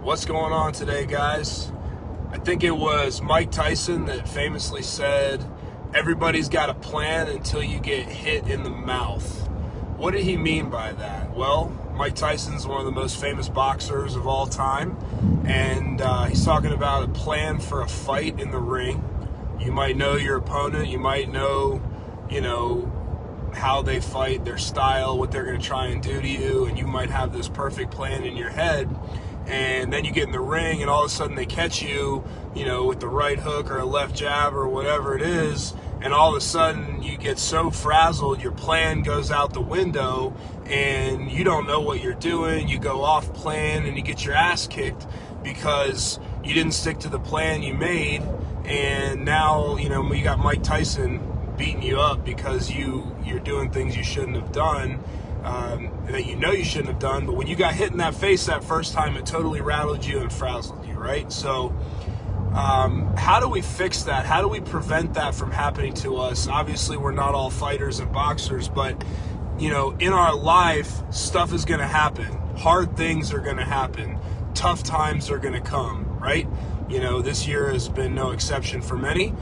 What's going on today, guys? I think it was Mike Tyson that famously said, everybody's got a plan until you get hit in the mouth. What did he mean by that? Well, Mike Tyson's one of the most famous boxers of all time, and he's talking about a plan for a fight in the ring. You might know your opponent, you might know, how they fight, their style, what they're going to try and do to you, and you might have this perfect plan in your head. And then you get in the ring and all of a sudden they catch you, with the right hook or a left jab or whatever it is, and all of a sudden you get so frazzled, your plan goes out the window and you don't know what you're doing. You go off plan and you get your ass kicked because you didn't stick to the plan you made, and now, you got Mike Tyson beating you up because you're doing things you shouldn't have done. That you shouldn't have done, but when you got hit in that face that first time, it totally rattled you and frazzled you, right? So how do we fix that? How do we prevent that from happening to us? Obviously, we're not all fighters and boxers, but in our life, stuff is going to happen. Hard things are going to happen. Tough times are going to come, right? This year has been no exception for many.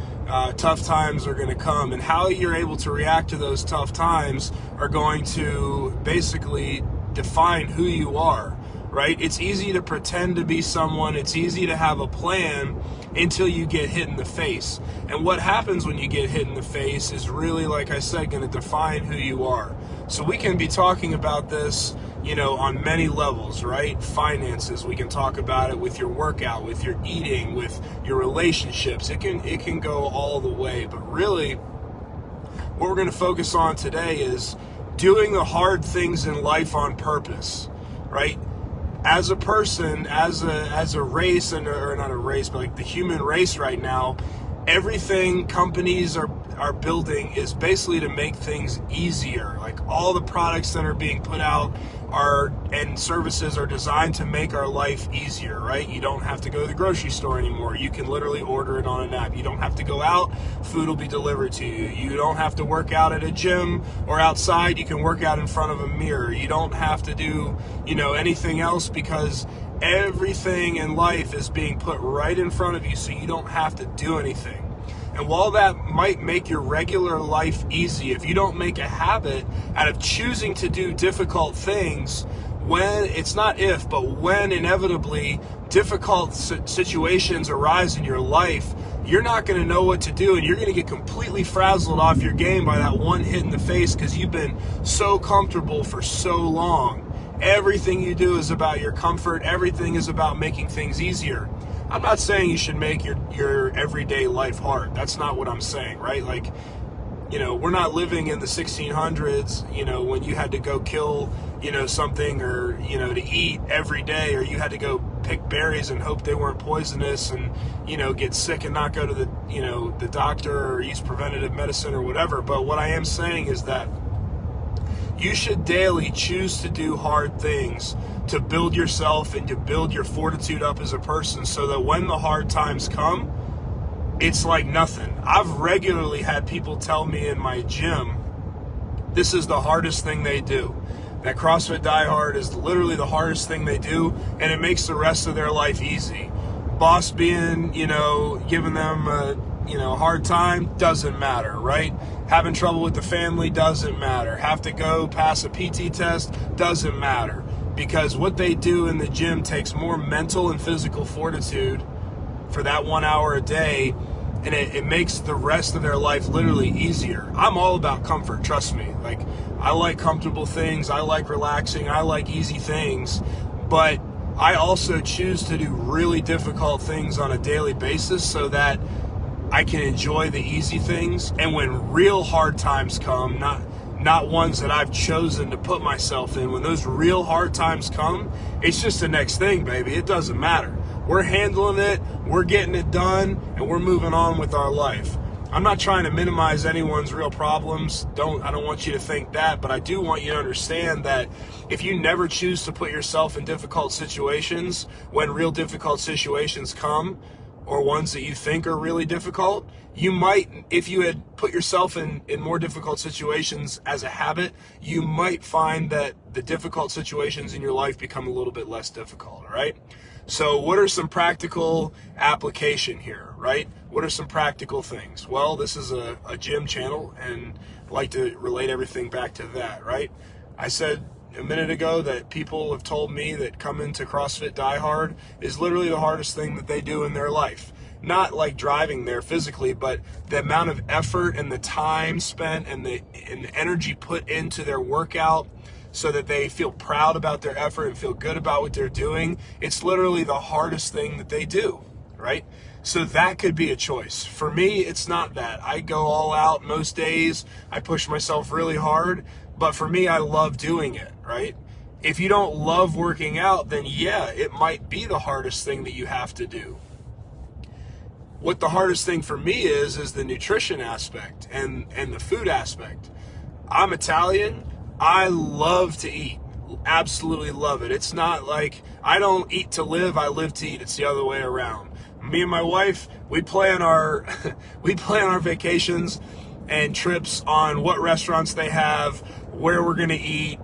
Tough times are going to come, and how you're able to react to those tough times are going to basically define who you are, right? It's easy to pretend to be someone. It's easy to have a plan until you get hit in the face. And what happens when you get hit in the face is really, like I said, going to define who you are. So we can be talking about this, on many levels, right? Finances, we can talk about it with your workout, with your eating, with your relationships. It can go all the way. But really, what we're going to focus on today is doing the hard things in life on purpose, right? As a person, as a race, or not a race, but like the human race right now, everything companies are building is basically to make things easier. Like all the products that are being put out and services are designed to make our life easier, right? You don't have to go to the grocery store anymore. You can literally order it on an app. You don't have to go out. Food will be delivered to you. You don't have to work out at a gym or outside. You can work out in front of a mirror. You don't have to do, anything else, because everything in life is being put right in front of you, so you don't have to do anything. And while that might make your regular life easy, if you don't make a habit out of choosing to do difficult things, when inevitably difficult situations arise in your life, you're not going to know what to do, and you're going to get completely frazzled off your game by that one hit in the face because you've been so comfortable for so long. Everything you do is about your comfort. Everything is about making things easier. I'm not saying you should make your everyday life hard. That's not what I'm saying, right? Like, we're not living in the 1600s, when you had to go kill, something or, to eat every day, or you had to go pick berries and hope they weren't poisonous and, get sick and not go to the doctor or use preventative medicine or whatever. But what I am saying is that you should daily choose to do hard things to build yourself and to build your fortitude up as a person, so that when the hard times come, it's like nothing. I've regularly had people tell me in my gym, this is the hardest thing they do. That CrossFit Die Hard is literally the hardest thing they do, and it makes the rest of their life easy. Boss being, giving them a hard time, doesn't matter, right? Having trouble with the family, doesn't matter. Have to go pass a PT test, doesn't matter. Because what they do in the gym takes more mental and physical fortitude for that 1 hour a day, and it makes the rest of their life literally easier. I'm all about comfort, trust me. Like, I like comfortable things, I like relaxing, I like easy things, but I also choose to do really difficult things on a daily basis so that I can enjoy the easy things. And when real hard times come, not ones that I've chosen to put myself in, when those real hard times come, it's just the next thing, baby. It doesn't matter. We're handling it, we're getting it done, and we're moving on with our life. I'm not trying to minimize anyone's real problems. I don't want you to think that, but I do want you to understand that if you never choose to put yourself in difficult situations, when real difficult situations come, or ones that you think are really difficult, you might, if you had put yourself in more difficult situations as a habit, you might find that the difficult situations in your life become a little bit less difficult, all right? So what are some practical application here, right? What are some practical things? Well, this is a gym channel, and I like to relate everything back to that, right? I said a minute ago that people have told me that coming to CrossFit Die Hard is literally the hardest thing that they do in their life. Not like driving there physically, but the amount of effort and the time spent and the energy put into their workout so that they feel proud about their effort and feel good about what they're doing. It's literally the hardest thing that they do, right? So that could be a choice. For me, it's not that. I go all out most days. I push myself really hard. But for me, I love doing it, right? If you don't love working out, then yeah, it might be the hardest thing that you have to do. What the hardest thing for me is the nutrition aspect and the food aspect. I'm Italian. I love to eat. Absolutely love it. It's not like I don't eat to live, I live to eat. It's the other way around. Me and my wife, we plan our vacations and trips on what restaurants they have, where we're going to eat,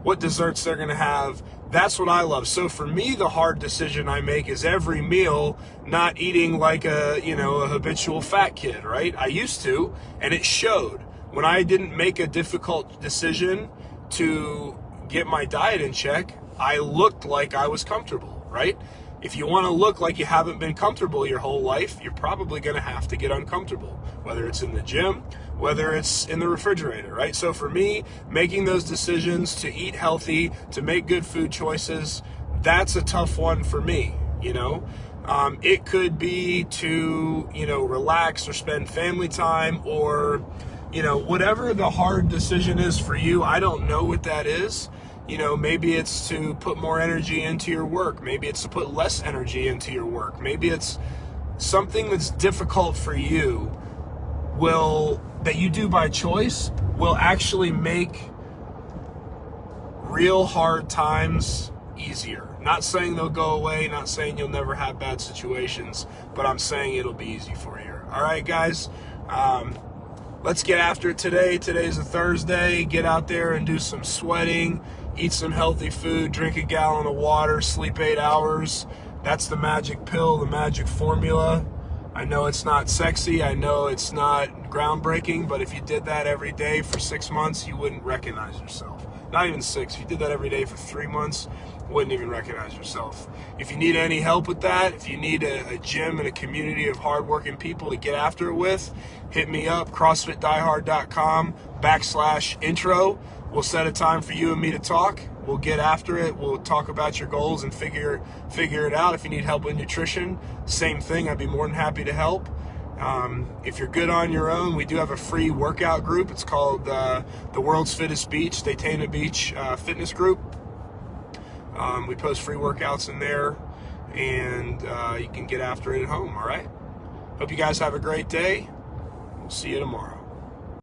what desserts they're going to have. That's what I love. So for me, the hard decision I make is every meal not eating like a habitual fat kid, right? I used to, and it showed. When I didn't make a difficult decision to get my diet in check, I looked like I was comfortable, right? If you want to look like you haven't been comfortable your whole life, you're probably going to have to get uncomfortable, whether it's in the gym, whether it's in the refrigerator, right? So for me, making those decisions to eat healthy, to make good food choices, that's a tough one for me, It could be to, relax or spend family time or, whatever the hard decision is for you. I don't know what that is. Maybe it's to put more energy into your work. Maybe it's to put less energy into your work. Maybe it's something that's difficult for you that you do by choice will actually make real hard times easier. Not saying they'll go away, not saying you'll never have bad situations, but I'm saying it'll be easy for you. All right, guys. Let's get after it today. Today's a Thursday. Get out there and do some sweating, eat some healthy food, drink a gallon of water, sleep 8 hours. That's the magic pill, the magic formula. I know it's not sexy. I know it's not groundbreaking, but if you did that every day for 6 months, you wouldn't recognize yourself. Not even 6. If you did that every day for 3 months, you wouldn't even recognize yourself. If you need any help with that, if you need a gym and a community of hardworking people to get after it with, hit me up, CrossFitDieHard.com/intro. We'll set a time for you and me to talk. We'll get after it. We'll talk about your goals and figure it out. If you need help with nutrition, same thing. I'd be more than happy to help. If you're good on your own, we do have a free workout group. It's called the World's Fittest Beach, Daytona Beach Fitness Group. We post free workouts in there, and you can get after it at home, all right? Hope you guys have a great day. We'll see you tomorrow.